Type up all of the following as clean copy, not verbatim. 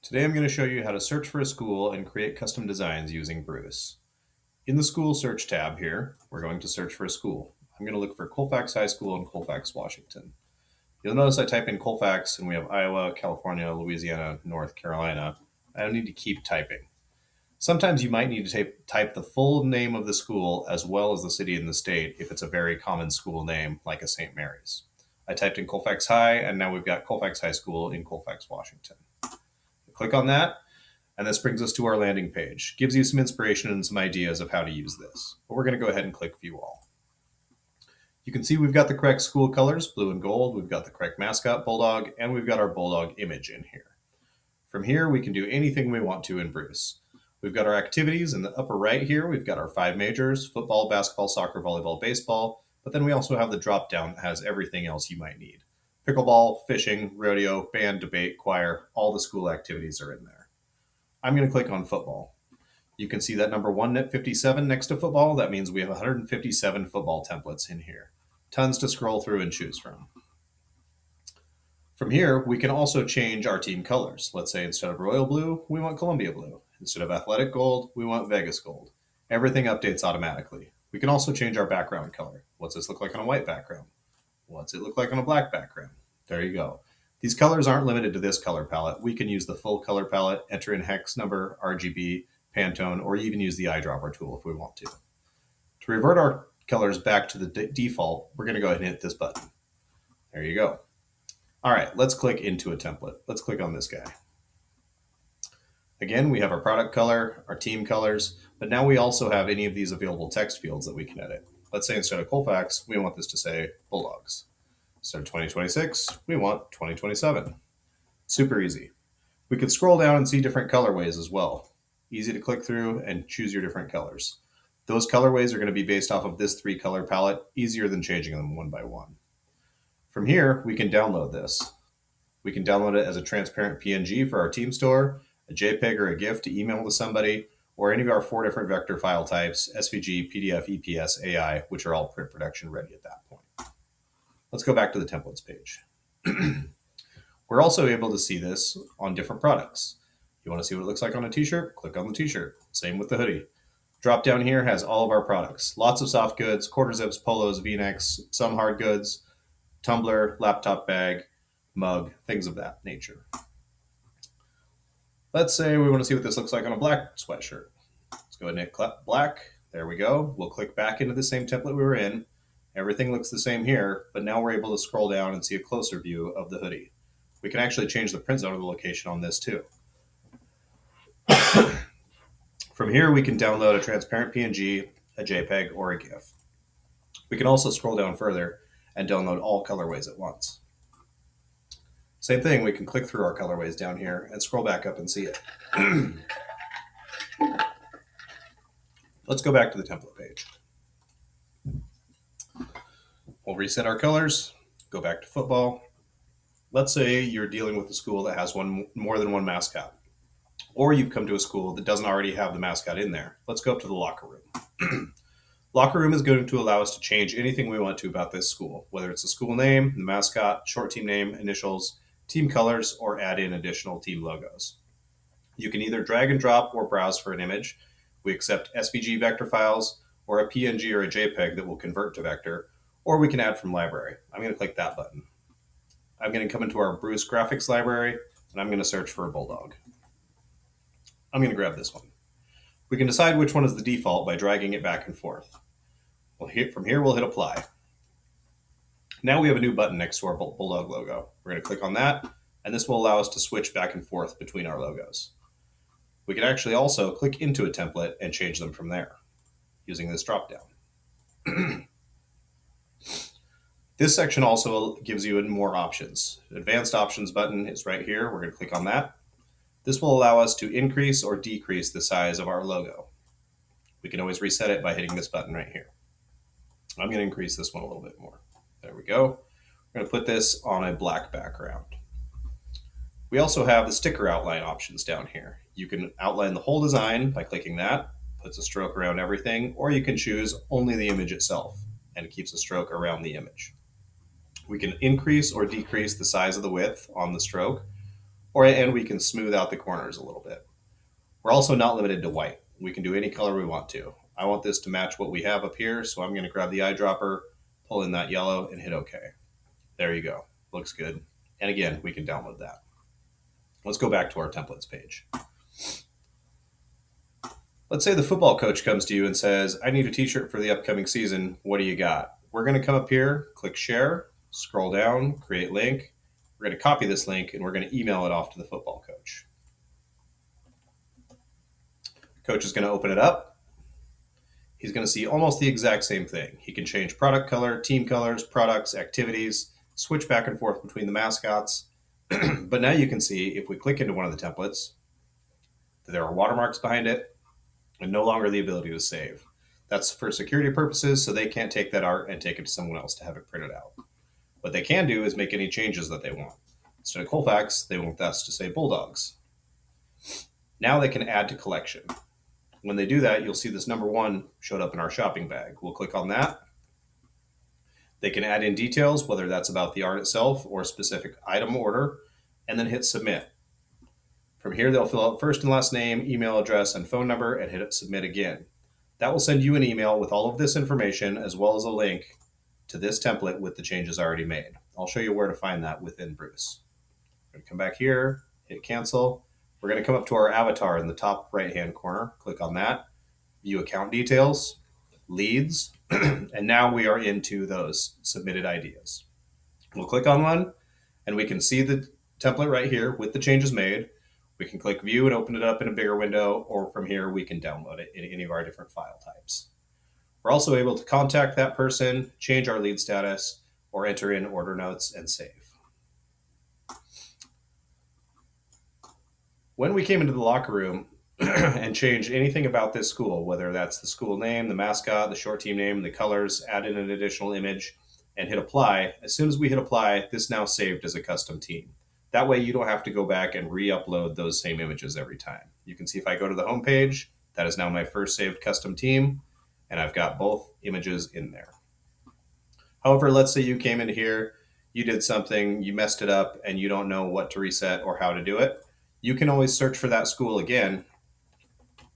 Today I'm going to show you how to search for a school and create custom designs using Bruce. In the School Search tab here, we're going to search for a school. I'm going to look for Colfax High School in Colfax, Washington. You'll notice I type in Colfax and we have Iowa, California, Louisiana, North Carolina. I don't need to keep typing. Sometimes you might need to type the full name of the school as well as the city and the state if it's a very common school name like a St. Mary's. I typed in Colfax High and now we've got Colfax High School in Colfax, Washington. Click on that, and this brings us to our landing page. Gives you some inspiration and some ideas of how to use this. But we're going to go ahead and click View All. You can see we've got the correct school colors, blue and gold. We've got the correct mascot, Bulldog, and we've got our Bulldog image in here. From here, we can do anything we want to in Bruce. We've got our activities in the upper right here. We've got our 5 majors: football, basketball, soccer, volleyball, baseball. But then we also have the drop down that has everything else you might need. Pickleball, fishing, rodeo, band, debate, choir, all the school activities are in there. I'm going to click on football. You can see that number 157 next to football. That means we have 157 football templates in here. Tons to scroll through and choose from. From here, we can also change our team colors. Let's say instead of royal blue, we want Columbia blue. Instead of athletic gold, we want Vegas gold. Everything updates automatically. We can also change our background color. What's this look like on a white background? What's it look like on a black background? There you go. These colors aren't limited to this color palette. We can use the full color palette, enter in hex number, RGB, Pantone, or even use the eyedropper tool if we want to. To revert our colors back to the default, we're going to go ahead and hit this button. There you go. All right, let's click into a template. Let's click on this guy. Again, we have our product color, our team colors, but now we also have any of these available text fields that we can edit. Let's say instead of Colfax, we want this to say Bulldogs. Instead of 2026, we want 2027. Super easy. We could scroll down and see different colorways as well. Easy to click through and choose your different colors. Those colorways are going to be based off of this 3-color palette, easier than changing them one by one. From here, we can download this. We can download it as a transparent PNG for our team store, a JPEG or a GIF to email to somebody, or any of our 4 different vector file types: SVG, PDF, EPS, AI, which are all print production ready at that point. Let's go back to the templates page. We're also able to see this on different products. You want to see what it looks like on a t-shirt? Click on the t-shirt. Same with the hoodie. Drop down here has all of our products. Lots of soft goods, quarter zips, polos, v-necks, some hard goods, tumbler, laptop bag, mug, things of that nature. Let's say we want to see what this looks like on a black sweatshirt. Let's go ahead and hit black. There we go. We'll click back into the same template we were in. Everything looks the same here, but now we're able to scroll down and see a closer view of the hoodie. We can actually change the print zone of the location on this too. From here, we can download a transparent PNG, a JPEG, or a GIF. We can also scroll down further and download all colorways at once. Same thing, we can click through our colorways down here and scroll back up and see it. Let's go back to the template page. We'll reset our colors, go back to football. Let's say you're dealing with a school that has more than one mascot, or you've come to a school that doesn't already have the mascot in there. Let's go up to the locker room. Locker room is going to allow us to change anything we want to about this school, whether it's the school name, the mascot, short team name, initials, team colors, or add in additional team logos. You can either drag and drop or browse for an image. We accept SVG vector files or a PNG or a JPEG that will convert to vector, or we can add from library. I'm going to click that button. I'm going to come into our Bruce graphics library, and I'm going to search for a Bulldog. I'm going to grab this one. We can decide which one is the default by dragging it back and forth. From here, we'll hit apply. Now we have a new button next to our Bulldog logo. We're going to click on that, and this will allow us to switch back and forth between our logos. We can actually also click into a template and change them from there using this dropdown. This section also gives you more options. Advanced options button is right here. We're going to click on that. This will allow us to increase or decrease the size of our logo. We can always reset it by hitting this button right here. I'm going to increase this one a little bit more. There we go. We're going to put this on a black background. We also have the sticker outline options down here. You can outline the whole design by clicking that, puts a stroke around everything, or you can choose only the image itself, and it keeps a stroke around the image. We can increase or decrease the size of the width on the stroke, and we can smooth out the corners a little bit. We're also not limited to white. We can do any color we want to. I want this to match what we have up here, so I'm going to grab the eyedropper, pull in that yellow, and hit OK. There you go. Looks good. And again, we can download that. Let's go back to our templates page. Let's say the football coach comes to you and says, I need a t-shirt for the upcoming season. What do you got? We're going to come up here, click share, scroll down, create link. We're going to copy this link and we're going to email it off to the football coach. Coach is going to open it up. He's going to see almost the exact same thing. He can change product color, team colors, products, activities, switch back and forth between the mascots. But now you can see if we click into one of the templates, that there are watermarks behind it and no longer the ability to save. That's for security purposes, so they can't take that art and take it to someone else to have it printed out. What they can do is make any changes that they want. Instead of Colfax, they want us to say Bulldogs. Now they can add to collection. When they do that, you'll see this number 1 showed up in our shopping bag. We'll click on that. They can add in details, whether that's about the art itself or a specific item order, and then hit submit. From here, they'll fill out first and last name, email address, and phone number, and hit submit again. That will send you an email with all of this information, as well as a link to this template with the changes already made. I'll show you where to find that within Bruce. We're going to come back here, hit cancel. We're going to come up to our avatar in the top right-hand corner, click on that, view account details, leads, and now we are into those submitted ideas. We'll click on one, and we can see the template right here with the changes made. We can click view and open it up in a bigger window, or from here we can download it in any of our different file types. We're also able to contact that person, change our lead status, or enter in order notes and save. When we came into the locker room and changed anything about this school, whether that's the school name, the mascot, the short team name, the colors, add in an additional image, and hit apply, as soon as we hit apply, this now saved as a custom team. That way you don't have to go back and re-upload those same images every time. You can see if I go to the home page, that is now my first saved custom team, and I've got both images in there. However, let's say you came in here, you did something, you messed it up, and you don't know what to reset or how to do it. You can always search for that school again,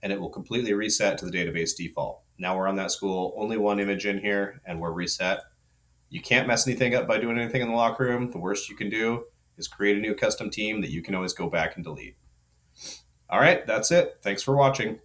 and it will completely reset to the database default. Now we're on that school, only one image in here, and we're reset. You can't mess anything up by doing anything in the locker room. The worst you can do is create a new custom team that you can always go back and delete. All right, that's it. Thanks for watching.